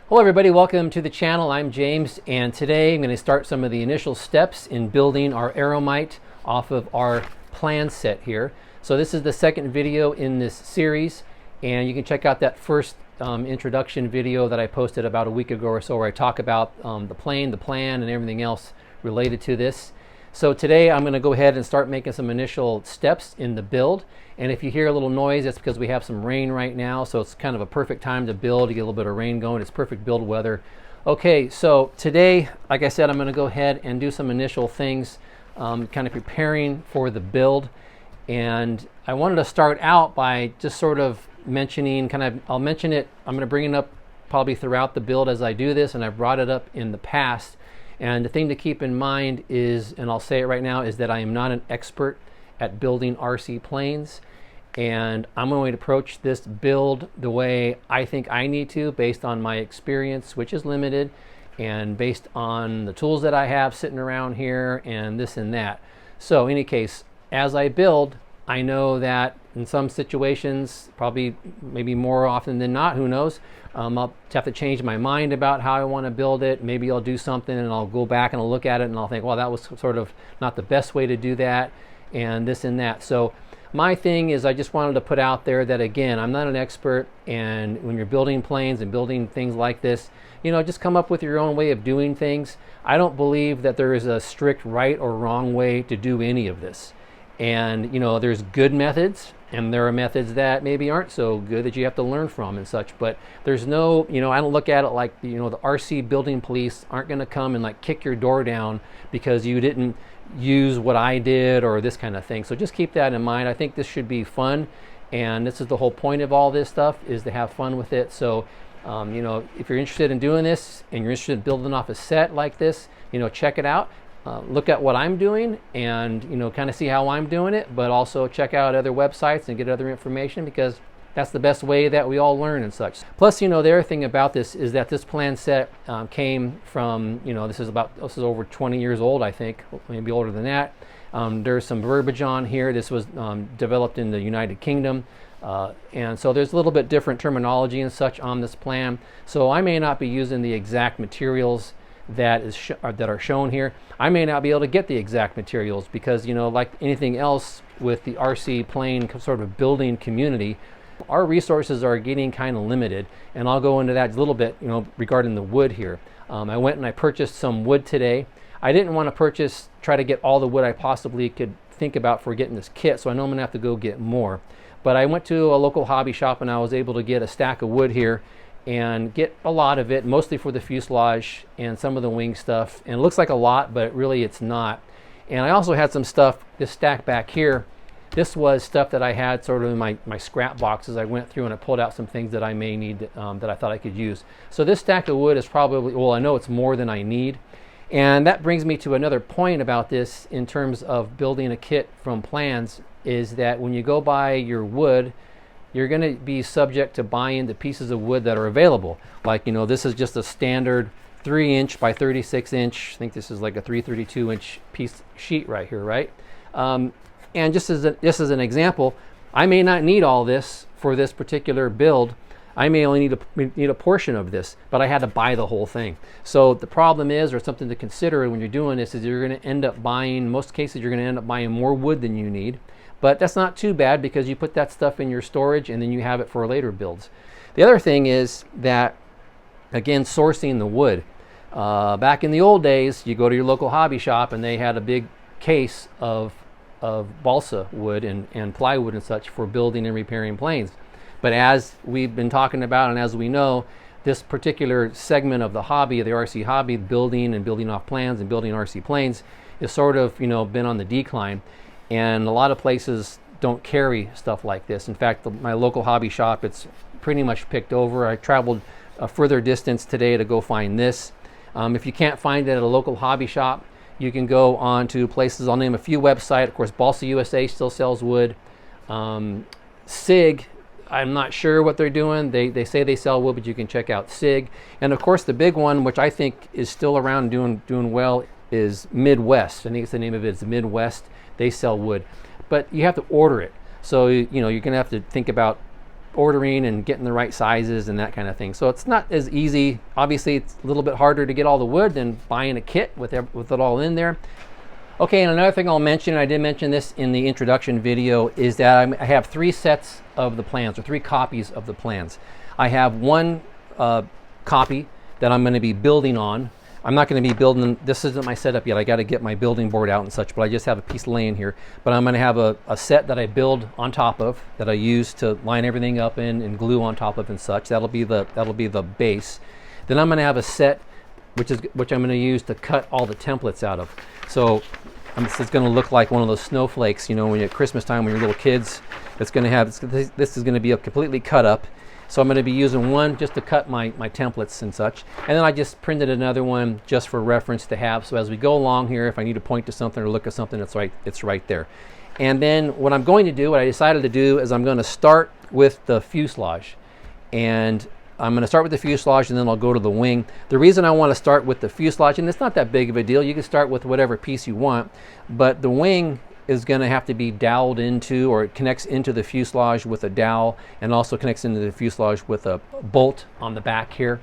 Hello everybody, welcome to the channel. I'm James, and today I'm going to start some of the initial steps in building our Aeromite off of our plan set here. So this is the second video in this series, and you can check out that first introduction video that I posted about a week ago or so, where I talk about the plane, the plan, and everything else related to this. So today I'm going to go ahead and start making some initial steps in the build. And if you hear a little noise, that's because we have some rain right now, so it's kind of a perfect time to build, to get a little bit of rain going. It's perfect build weather. Okay, so today, like I said, I'm going to go ahead and do some initial things, kind of preparing for the build. And I wanted to start out by just sort of mentioning, I'll mention it, I'm going to bring it up probably throughout the build as I do this, and I brought it up in the past. And the thing to keep in mind is, and I'll say it right now, is that I am not an expert at building RC planes, and I'm going to approach this build the way I think I need to, based on my experience, which is limited, and based on the tools that I have sitting around here and this and that. So in any case, as I build, I know that in some situations, probably maybe more often than not, who knows, I'll have to change my mind about how I want to build it. Maybe I'll do something and I'll go back and I'll look at it and I'll think, well, that was sort of not the best way to do that, and this and that. So my thing is, I just wanted to put out there that, again, I'm not an expert, and when you're building planes and building things like this, you know, just come up with your own way of doing things. I don't believe that there is a strict right or wrong way to do any of this. And, you know, there's good methods, and there are methods that maybe aren't so good that you have to learn from and such. But there's no, you know, I don't look at it like, you know, the RC building police aren't going to come and like kick your door down because you didn't use what I did or this kind of thing. So just keep that in mind. I think this should be fun, and this is the whole point of all this stuff, is to have fun with it. So, you know, if you're interested in doing this and you're interested in building off a set like this, you know, check it out. Look at what I'm doing and, you know, kind of see how I'm doing it, but also check out other websites and get other information, because that's the best way that we all learn and such. Plus, you know, the other thing about this is that this plan set came from, you know, this is over 20 years old, I think, maybe older than that. There's some verbiage on here. This was developed in the United Kingdom. And so there's a little bit different terminology and such on this plan. So I may not be using the exact materials that are shown here. I may not be able to get the exact materials because, you know, like anything else with the RC plane sort of building community, our resources are getting kind of limited, and I'll go into that a little bit, you know, regarding the wood here. I went and I purchased some wood today. I didn't want to try to get all the wood I possibly could think about for getting this kit, so I know I'm gonna have to go get more. But I went to a local hobby shop and I was able to get a stack of wood here and get a lot of it, mostly for the fuselage and some of the wing stuff. And it looks like a lot, but really it's not. And I also had some stuff, this stack back here. This was stuff that I had sort of in my scrap boxes. I went through and I pulled out some things that I may need, that I thought I could use. So this stack of wood is probably, well, I know it's more than I need. And that brings me to another point about this in terms of building a kit from plans, is that when you go buy your wood, you're going to be subject to buying the pieces of wood that are available. Like, you know, this is just a standard 3-inch by 36-inch. I think this is like a 332-inch piece sheet right here, right? And just as an example, I may not need all this for this particular build. I may only need a portion of this, but I had to buy the whole thing. So the problem is, or something to consider when you're doing this, is you're going to end up buying, in most cases, you're going to end up buying more wood than you need. But that's not too bad, because you put that stuff in your storage and then you have it for later builds. The other thing is that, again, sourcing the wood. Back in the old days, you go to your local hobby shop and they had a big case of balsa wood and plywood and such for building and repairing planes. But as we've been talking about, and as we know, this particular segment of the hobby, the RC hobby, building and building off plans and building RC planes, is sort of, you know, been on the decline. And a lot of places don't carry stuff like this. In fact, my local hobby shop, it's pretty much picked over. I traveled a further distance today to go find this. If you can't find it at a local hobby shop, you can go on to places. I'll name a few websites. Of course, Balsa USA still sells wood. SIG, I'm not sure what they're doing. They say they sell wood, but you can check out SIG. And of course, the big one, which I think is still around doing well, is Midwest. I think it's the name of it. It's Midwest. They sell wood, but you have to order it. So, you know, you're going to have to think about ordering and getting the right sizes and that kind of thing. So it's not as easy. Obviously, it's a little bit harder to get all the wood than buying a kit with it all in there. Okay, and another thing I'll mention, and I did mention this in the introduction video, is that I have 3 sets of the plans, or 3 copies of the plans. I have one copy that I'm going to be building on. I'm not going to be building, this isn't my setup yet. I got to get my building board out and such, but I just have a piece laying here. But I'm going to have a set that I build on top of, that I use to line everything up in and glue on top of and such. That'll be the base. Then I'm going to have a set which I'm going to use to cut all the templates out of. So this is going to look like one of those snowflakes, you know, when you're at Christmas time when you're little kids. It's going to have, this is going to be completely cut up. So I'm going to be using one just to cut my templates and such. And then I just printed another one just for reference to have. So as we go along here, if I need to point to something or look at something, it's right there. And then what I'm going to do, what I decided to do, is I'm going to start with the fuselage. And I'm going to start with the fuselage and then I'll go to the wing. The reason I want to start with the fuselage, and it's not that big of a deal, you can start with whatever piece you want, but the wing is going to have to be doweled into, or it connects into the fuselage with a dowel, and also connects into the fuselage with a bolt on the back here.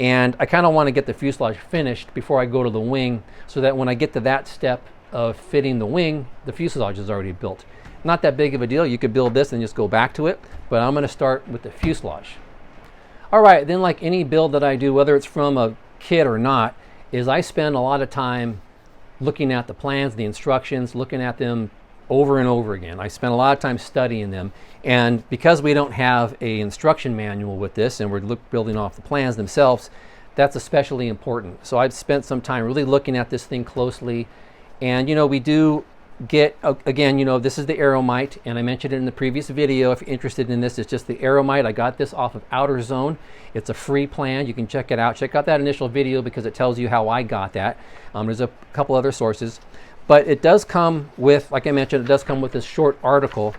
And I kind of want to get the fuselage finished before I go to the wing, so that when I get to that step of fitting the wing, the fuselage is already built. Not that big of a deal. You could build this and just go back to it, but I'm going to start with the fuselage. All right, then, like any build that I do, whether it's from a kit or not, is I spend a lot of time looking at the plans, the instructions, looking at them over and over again. I spent a lot of time studying them. And because we don't have an instruction manual with this, and we're building off the plans themselves, that's especially important. So I've spent some time really looking at this thing closely. And, you know, we do get, again, you know, this is the Aeromite, and I mentioned it in the previous video. If you're interested in this, it's just the Aeromite. I got this off of Outer Zone. It's a free plan. You can check it out. Check out that initial video because it tells you how I got that. There's a couple other sources, but it does come with, like I mentioned, it does come with this short article.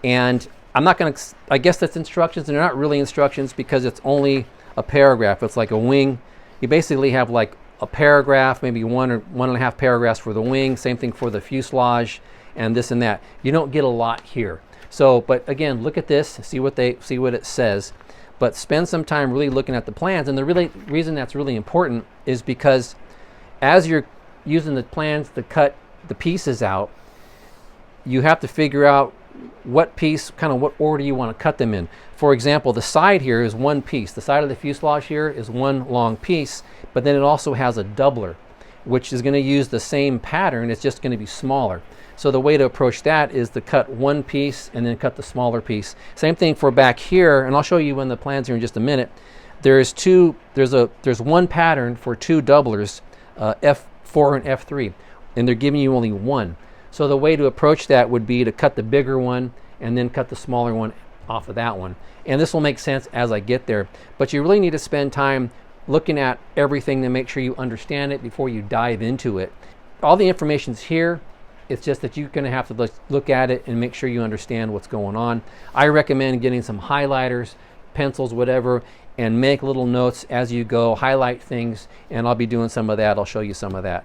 And I'm not going to, I guess that's instructions, and they're not really instructions because it's only a paragraph. It's like a wing. You basically have like a paragraph, maybe 1 or 1.5 paragraphs for the wing, same thing for the fuselage, and this and that. You don't get a lot here. So, but again, look at this, see what it says, but spend some time really looking at the plans. And the reason that's really important is because as you're using the plans to cut the pieces out, you have to figure out what piece, kind of what order you want to cut them in. For example, the side here is one piece. The side of the fuselage here is one long piece, but then it also has a doubler, which is going to use the same pattern. It's just going to be smaller. So the way to approach that is to cut one piece and then cut the smaller piece. Same thing for back here, and I'll show you when the plans here in just a minute. There's one pattern for 2 doublers, F4 and F3, and they're giving you only one. So the way to approach that would be to cut the bigger one and then cut the smaller one off of that one. And this will make sense as I get there. But you really need to spend time looking at everything to make sure you understand it before you dive into it. All the information's here. It's just that you're going to have to look at it and make sure you understand what's going on. I recommend getting some highlighters, pencils, whatever, and make little notes as you go, highlight things, and I'll be doing some of that. I'll show you some of that.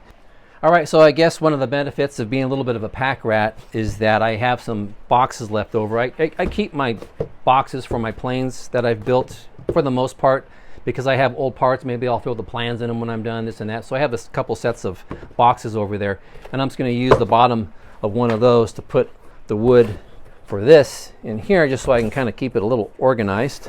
All right, so I guess one of the benefits of being a little bit of a pack rat is that I have some boxes left over. I keep my boxes for my planes that I've built for the most part because I have old parts. Maybe I'll throw the plans in them when I'm done, this and that. So I have a couple sets of boxes over there, and I'm just going to use the bottom of one of those to put the wood for this in here, just so I can kind of keep it a little organized.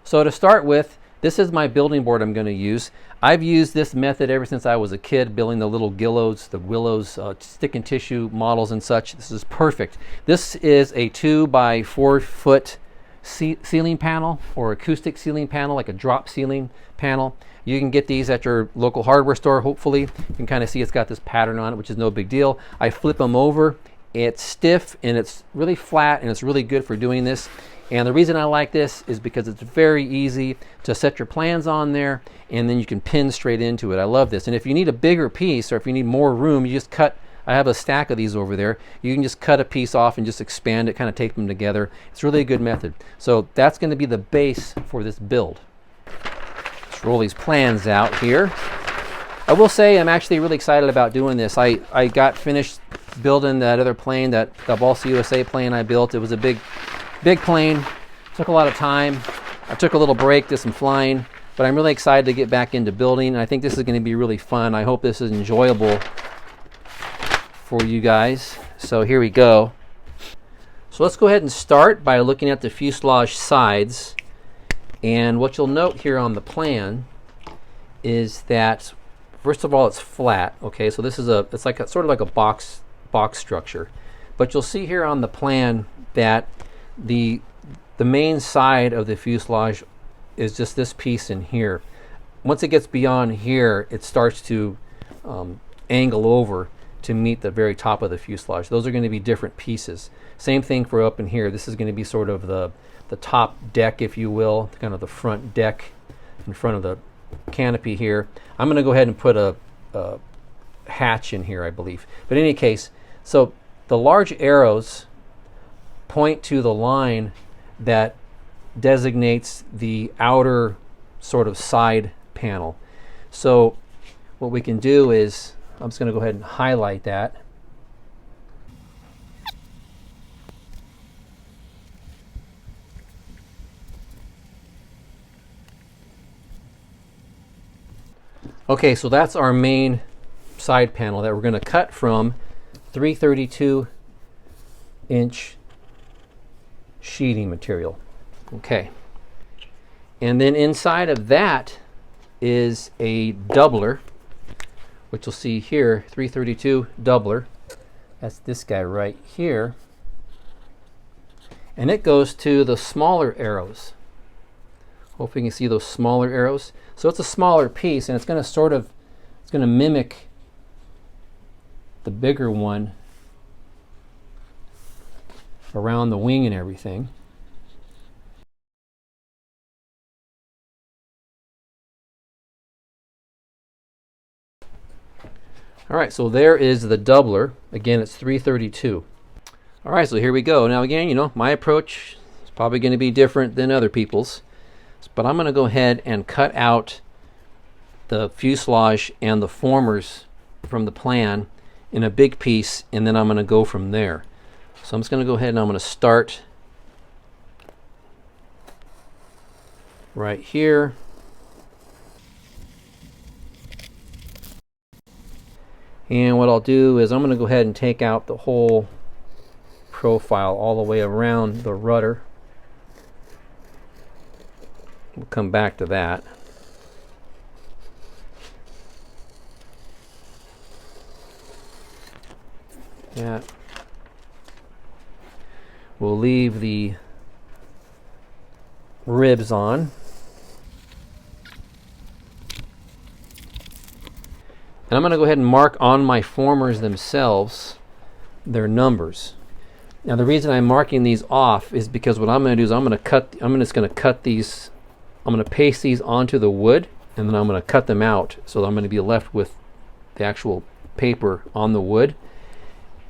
So to start with, this is my building board I'm going to use. I've used this method ever since I was a kid, building the little willows, stick and tissue models and such. This is perfect. This is a 2 by 4 foot ceiling panel, or acoustic ceiling panel, like a drop ceiling panel. You can get these at your local hardware store, hopefully. You can kind of see it's got this pattern on it, which is no big deal. I flip them over. It's stiff and it's really flat, and it's really good for doing this. And the reason I like this is because it's very easy to set your plans on there, and then you can pin straight into it. I love this. And if you need a bigger piece, or if you need more room, you just cut. I have a stack of these over there. You can just cut a piece off and just expand it, kind of tape them together. It's really a good method. So that's going to be the base for this build. Let's roll these plans out here. I will say I'm actually really excited about doing this. I got finished building that other plane, the Balsa USA plane I built. It was a big plane, Took a lot of time. I took a little break, did some flying, but I'm really excited to get back into building. I think this is going to be really fun. I hope this is enjoyable for you guys. So here we go. So let's go ahead and start by looking at the fuselage sides. And what you'll note here on the plan is that, first of all, it's flat. Okay, so this is it's like sort of like a box structure. But you'll see here on the plan that the main side of the fuselage is just this piece in here. Once it gets beyond here, it starts to angle over to meet the very top of the fuselage. Those are going to be different pieces. Same thing for up in here. This is going to be sort of the top deck, if you will, kind of the front deck in front of the canopy here. I'm going to go ahead and put a hatch in here, I believe. But in any case, so the large arrows point to the line that designates the outer sort of side panel. So what we can do is, I'm just going to go ahead and highlight that. Okay, so that's our main side panel that we're going to cut from 332-inch sheeting material. Okay. And then inside of that is a doubler, which you'll see here, 332 doubler. That's this guy right here. And it goes to the smaller arrows. Hopefully you can see those smaller arrows. So it's a smaller piece, and it's going to mimic the bigger one around the wing and everything. All right, so there is the doubler. Again, it's 332. All right, so here we go. Now again, you know, my approach is probably going to be different than other people's, but I'm going to go ahead and cut out the fuselage and the formers from the plan in a big piece, and then I'm going to go from there. So I'm just going to go ahead and I'm going to start right here. And what I'll do is I'm going to go ahead and take out the whole profile all the way around the rudder. We'll come back to that. Yeah. We'll leave the ribs on. And I'm going to go ahead and mark on my formers themselves their numbers. Now the reason I'm marking these off is because what I'm going to do is I'm just going to cut these, I'm going to paste these onto the wood, and then I'm going to cut them out, so I'm going to be left with the actual paper on the wood,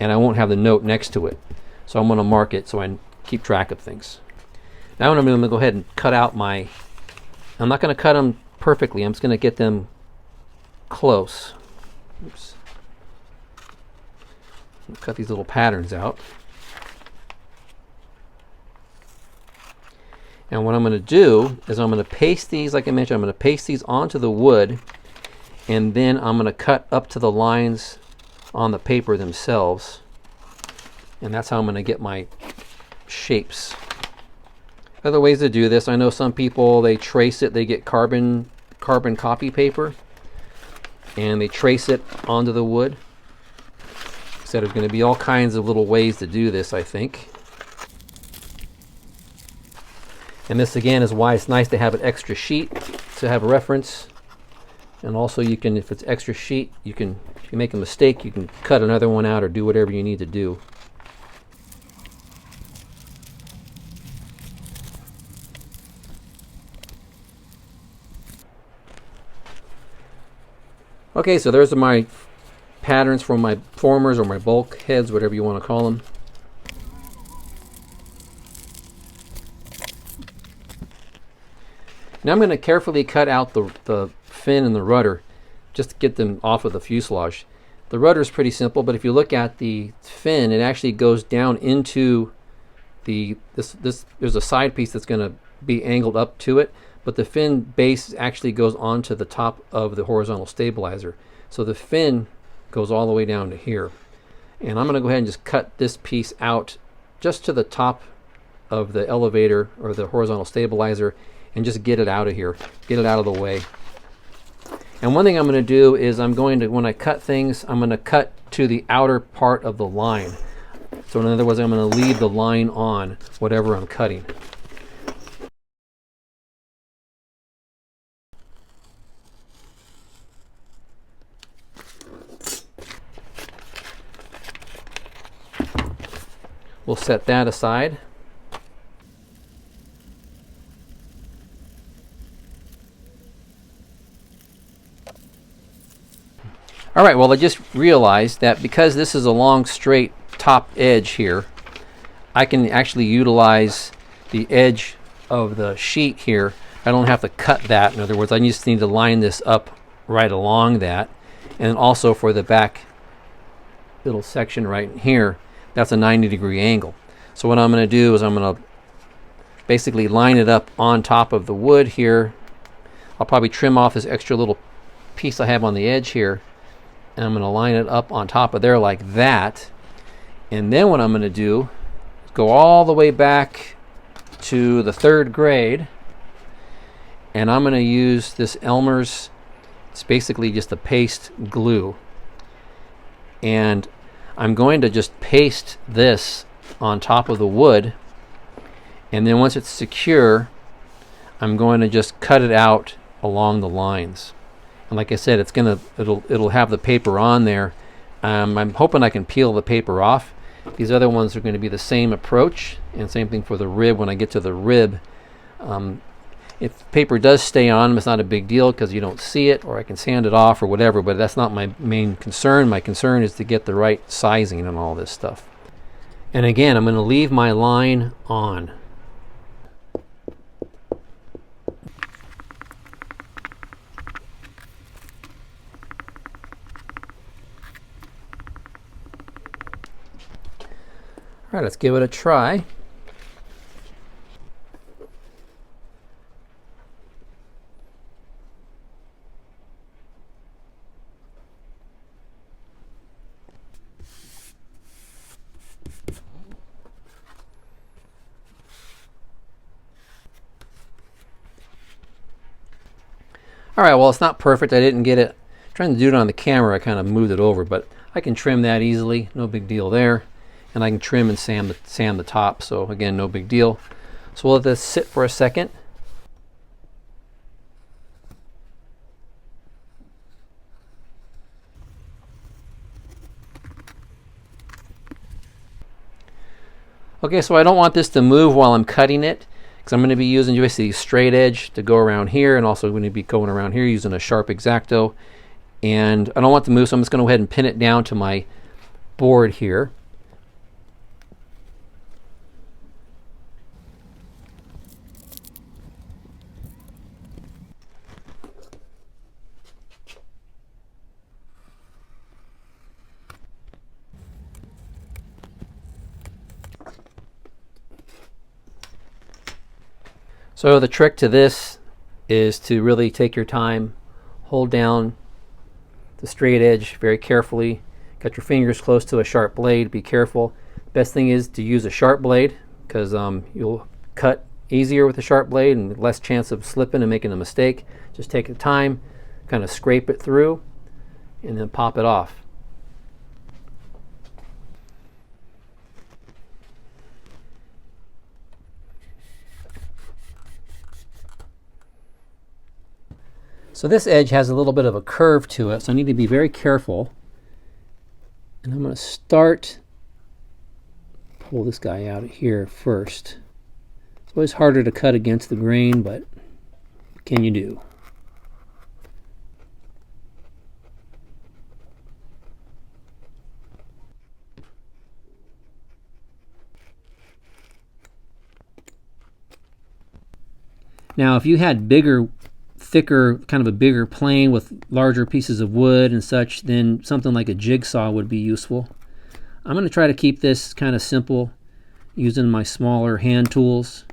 and I won't have the note next to it. So I'm going to mark it so I keep track of things. Now what I'm going to go ahead and cut out my, I'm not going to cut them perfectly, I'm just going to get them close. Oops. Cut these little patterns out. And what I'm going to do is I'm going to paste these, like I mentioned, I'm going to paste these onto the wood, and then I'm going to cut up to the lines on the paper themselves. And that's how I'm going to get my shapes. Other ways to do this, I know some people, they trace it, they get carbon copy paper, and they trace it onto the wood. So there's going to be all kinds of little ways to do this, I think. And this again is why it's nice to have an extra sheet to have a reference. And also you can, if it's extra sheet, you can, if you make a mistake, you can cut another one out or do whatever you need to do. Okay, so there's my patterns for my formers or my bulkheads, whatever you want to call them. Now I'm going to carefully cut out the fin and the rudder just to get them off of the fuselage. The rudder is pretty simple, but if you look at the fin, it actually goes down into there's a side piece that's going to be angled up to it, but the fin base actually goes onto the top of the horizontal stabilizer. So the fin goes all the way down to here. And I'm going to go ahead and just cut this piece out just to the top of the elevator or the horizontal stabilizer and just get it out of here, get it out of the way. And one thing I'm going to do is when I cut things, I'm going to cut to the outer part of the line. So in other words, I'm going to leave the line on whatever I'm cutting. We'll set that aside. All right, well, I just realized that because this is a long straight top edge here, I can actually utilize the edge of the sheet here. I don't have to cut that. In other words, I just need to line this up right along that. And also for the back little section right here, that's a 90-degree angle. So what I'm going to do is I'm going to basically line it up on top of the wood here. I'll probably trim off this extra little piece I have on the edge here, and I'm going to line it up on top of there like that. And then what I'm going to do is go all the way back to the 3rd grade, and I'm going to use this Elmer's, it's basically just a paste glue, and I'm going to just paste this on top of the wood, and then once it's secure, I'm going to just cut it out along the lines. And like I said, it'll have the paper on there. I'm hoping I can peel the paper off. These other ones are going to be the same approach, and same thing for the rib. When I get to the rib, if paper does stay on, it's not a big deal because you don't see it, or I can sand it off or whatever, but that's not my main concern. My concern is to get the right sizing and all this stuff. And again, I'm going to leave my line on. All right, let's give it a try. All right, well, it's not perfect. I didn't get it. Trying to do it on the camera, I kind of moved it over, but I can trim that easily. No big deal there. And I can trim and sand the top, so again, no big deal. So we'll let this sit for a second. Okay, so I don't want this to move while I'm cutting it, because I'm going to be using basically straight edge to go around here, and also going to be going around here using a sharp X-Acto. And I don't want it to move, so I'm just going to go ahead and pin it down to my board here. So the trick to this is to really take your time, hold down the straight edge very carefully, got your fingers close to a sharp blade, be careful. Best thing is to use a sharp blade, because you'll cut easier with a sharp blade and less chance of slipping and making a mistake. Just take the time, kind of scrape it through, and then pop it off. So this edge has a little bit of a curve to it, so I need to be very careful. And I'm going to pull this guy out of here first. It's always harder to cut against the grain, but what can you do? Now, if you had thicker, kind of a bigger plane with larger pieces of wood and such, then something like a jigsaw would be useful. I'm going to try to keep this kind of simple, using my smaller hand tools.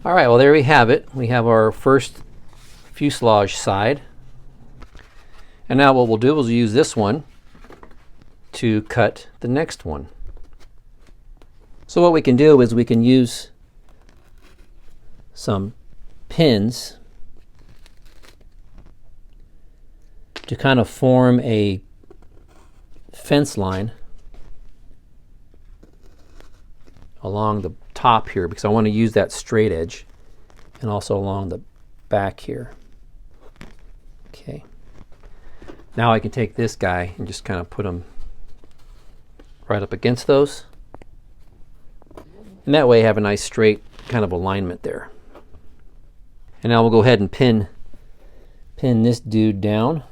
All right, well, there we have it. We have our first fuselage side. And now what we'll do is use this one to cut the next one. So what we can do is we can use some pins to kind of form a fence line along the top here, because I want to use that straight edge, and also along the back here. Okay. Now I can take this guy and just kind of put him right up against those. And that way I have a nice straight kind of alignment there. And now we'll go ahead and pin this dude down.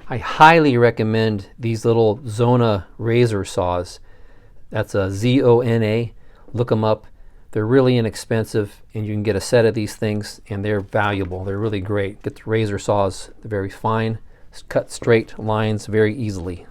I highly recommend these little Zona razor saws. That's a Z-O-N-A. Look them up. They're really inexpensive, and you can get a set of these things, and they're valuable. They're really great. Get the razor saws. They're very fine. Cut straight lines very easily.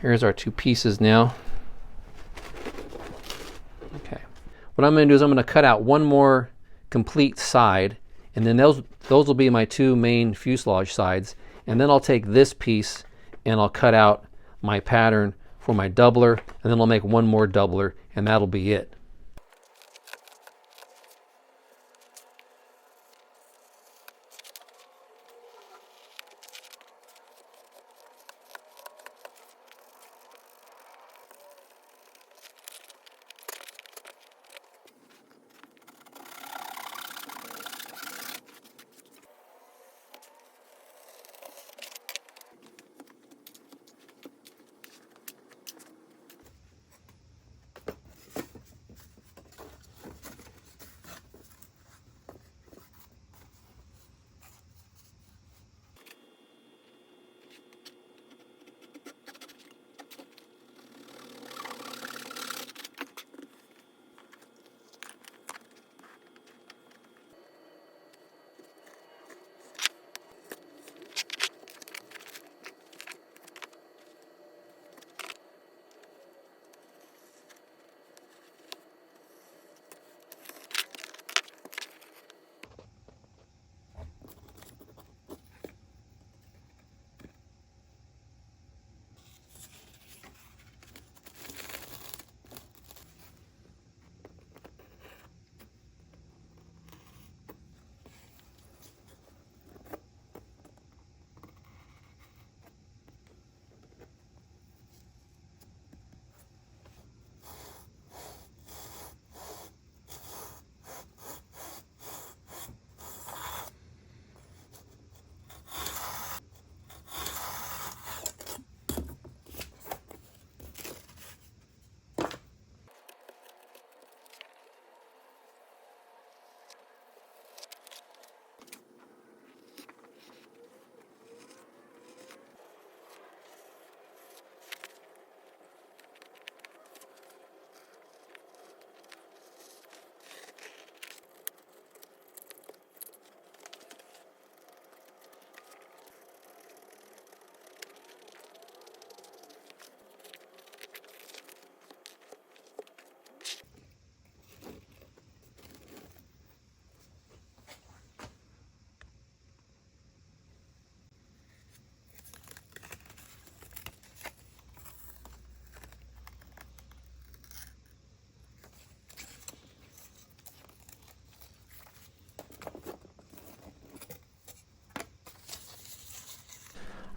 Here's our two pieces now. Okay. What I'm going to do is I'm going to cut out one more complete side, and then those will be my two main fuselage sides. And then I'll take this piece and I'll cut out my pattern for my doubler, and then I'll make one more doubler, and that'll be it.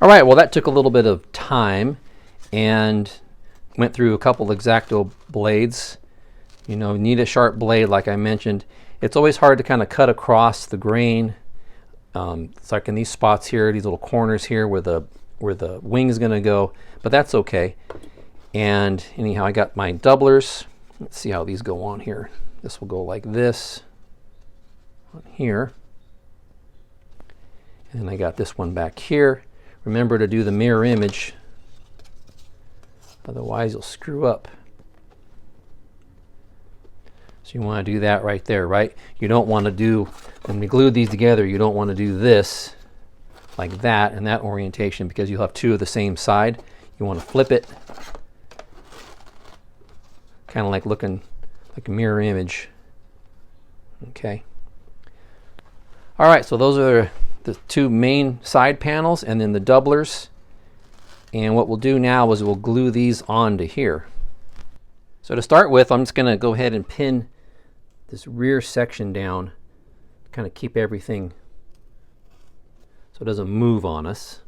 All right, well that took a little bit of time and went through a couple X-Acto blades. You know, you need a sharp blade like I mentioned. It's always hard to kind of cut across the grain. It's like in these spots here, these little corners here where the wing is going to go, but that's okay. And anyhow, I got my doublers. Let's see how these go on here. This will go like this on here. And I got this one back here. Remember to do the mirror image, otherwise you'll screw up. So you want to do that right there, right? You don't want to do, when we glue these together, you don't want to do this like that in that orientation, because you'll have two of the same side. You want to flip it, kind of like looking like a mirror image. Okay. All right, so those are the two main side panels and then the doublers. And what we'll do now is we'll glue these onto here. So to start with, I'm just going to go ahead and pin this rear section down, kind of keep everything so it doesn't move on us.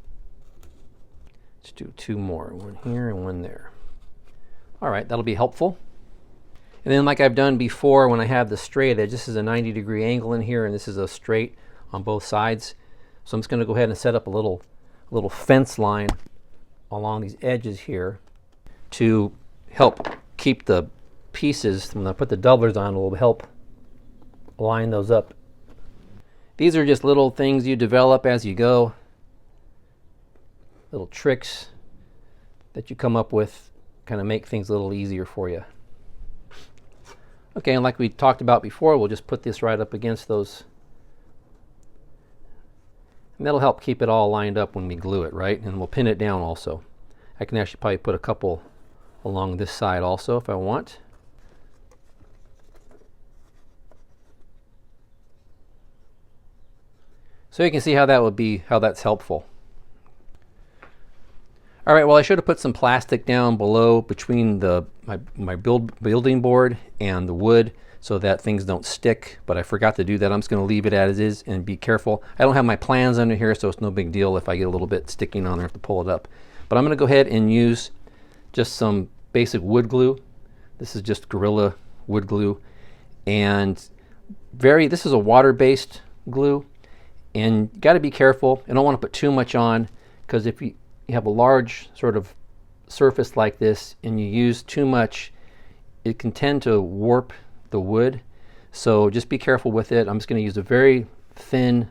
Let's do two more, one here and one there. All right, that'll be helpful. And then like I've done before, when I have the straight edge, this is a 90-degree angle in here and this is a straight on both sides. So I'm just going to go ahead and set up a little fence line along these edges here to help keep the pieces, when I put the doublers on, it will help line those up. These are just little things you develop as you go, little tricks that you come up with, kind of make things a little easier for you. Okay, and like we talked about before, we'll just put this right up against those. And that'll help keep it all lined up when we glue it, right? And we'll pin it down also. I can actually probably put a couple along this side also if I want. So you can see how that would be, how that's helpful. All right, well I should have put some plastic down below between my building board and the wood so that things don't stick, but I forgot to do that. I'm just going to leave it as is and be careful. I don't have my plans under here, so it's no big deal if I get a little bit sticking on there, I have to pull it up. But I'm going to go ahead and use just some basic wood glue. This is just Gorilla wood glue, and this is a water-based glue, and you got to be careful. You don't want to put too much on, because if you have a large sort of surface like this and you use too much, it can tend to warp the wood. So just be careful with it. I'm just going to use a very thin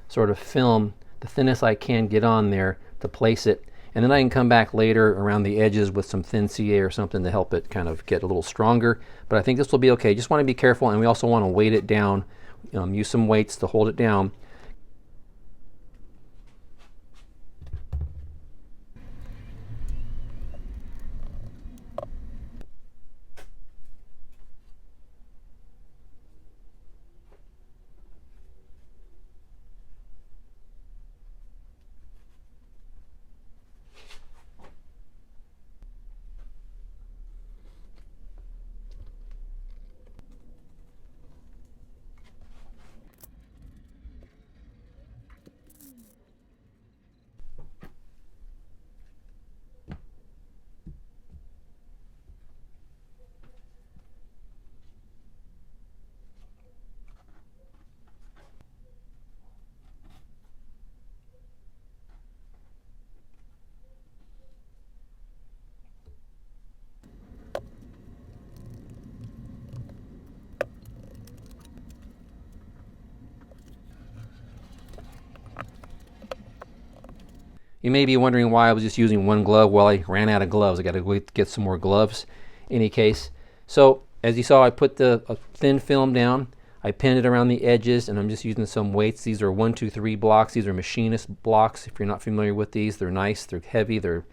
sort of film, the thinnest I can get on there to place it, and then I can come back later around the edges with some thin CA or something to help it kind of get a little stronger. But I think this will be okay. Just want to be careful, and we also want to weight it down, use some weights to hold it down. You may be wondering why I was just using one glove. Well, I ran out of gloves. I got to go get some more gloves. In any case, so as you saw, I put the thin film down. I pinned it around the edges, and I'm just using some weights. These are 1, 2, 3 blocks. These are machinist blocks. If you're not familiar with these, they're nice. They're heavy. They're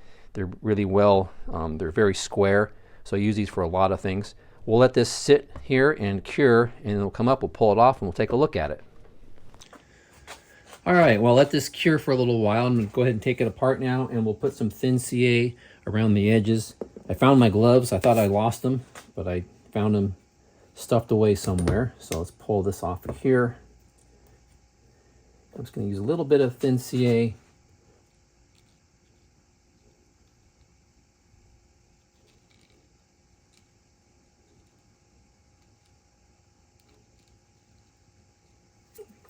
really well. They're very square. So I use these for a lot of things. We'll let this sit here and cure, and it'll come up. We'll pull it off, and we'll take a look at it. All right, well, let this cure for a little while. I'm going to go ahead and take it apart now, and we'll put some thin CA around the edges. I found my gloves. I thought I lost them, but I found them stuffed away somewhere. So let's pull this off of here. I'm just going to use a little bit of thin CA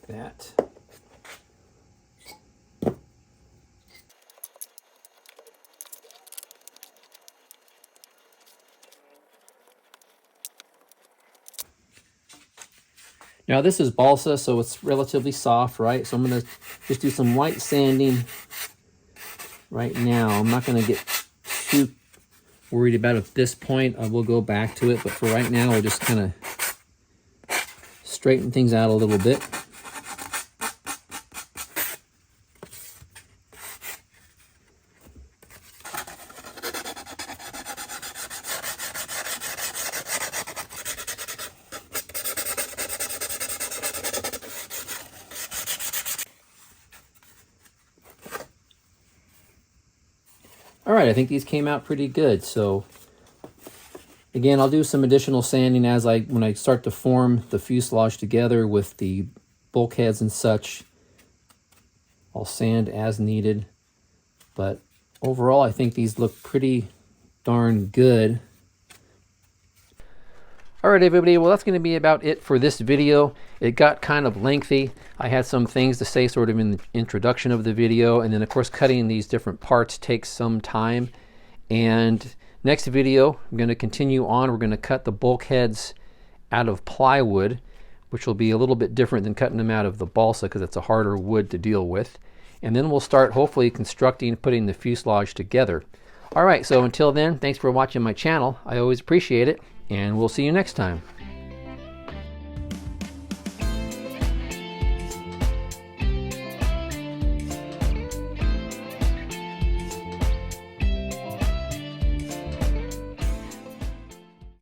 that. Now this is balsa, so it's relatively soft, right? So I'm gonna just do some light sanding right now. I'm not gonna get too worried about it at this point. I will go back to it, but for right now, we'll just kind of straighten things out a little bit. All right, I think these came out pretty good. So again, I'll do some additional sanding when I start to form the fuselage together with the bulkheads and such. I'll sand as needed, but overall I think these look pretty darn good. All right, everybody, well, that's going to be about it for this video. It got kind of lengthy. I had some things to say sort of in the introduction of the video, and then of course cutting these different parts takes some time. And next video, I'm going to continue on. We're going to cut the bulkheads out of plywood, which will be a little bit different than cutting them out of the balsa because it's a harder wood to deal with. And then we'll start hopefully constructing, putting the fuselage together. All right, so until then, thanks for watching my channel. I always appreciate it, and we'll see you next time.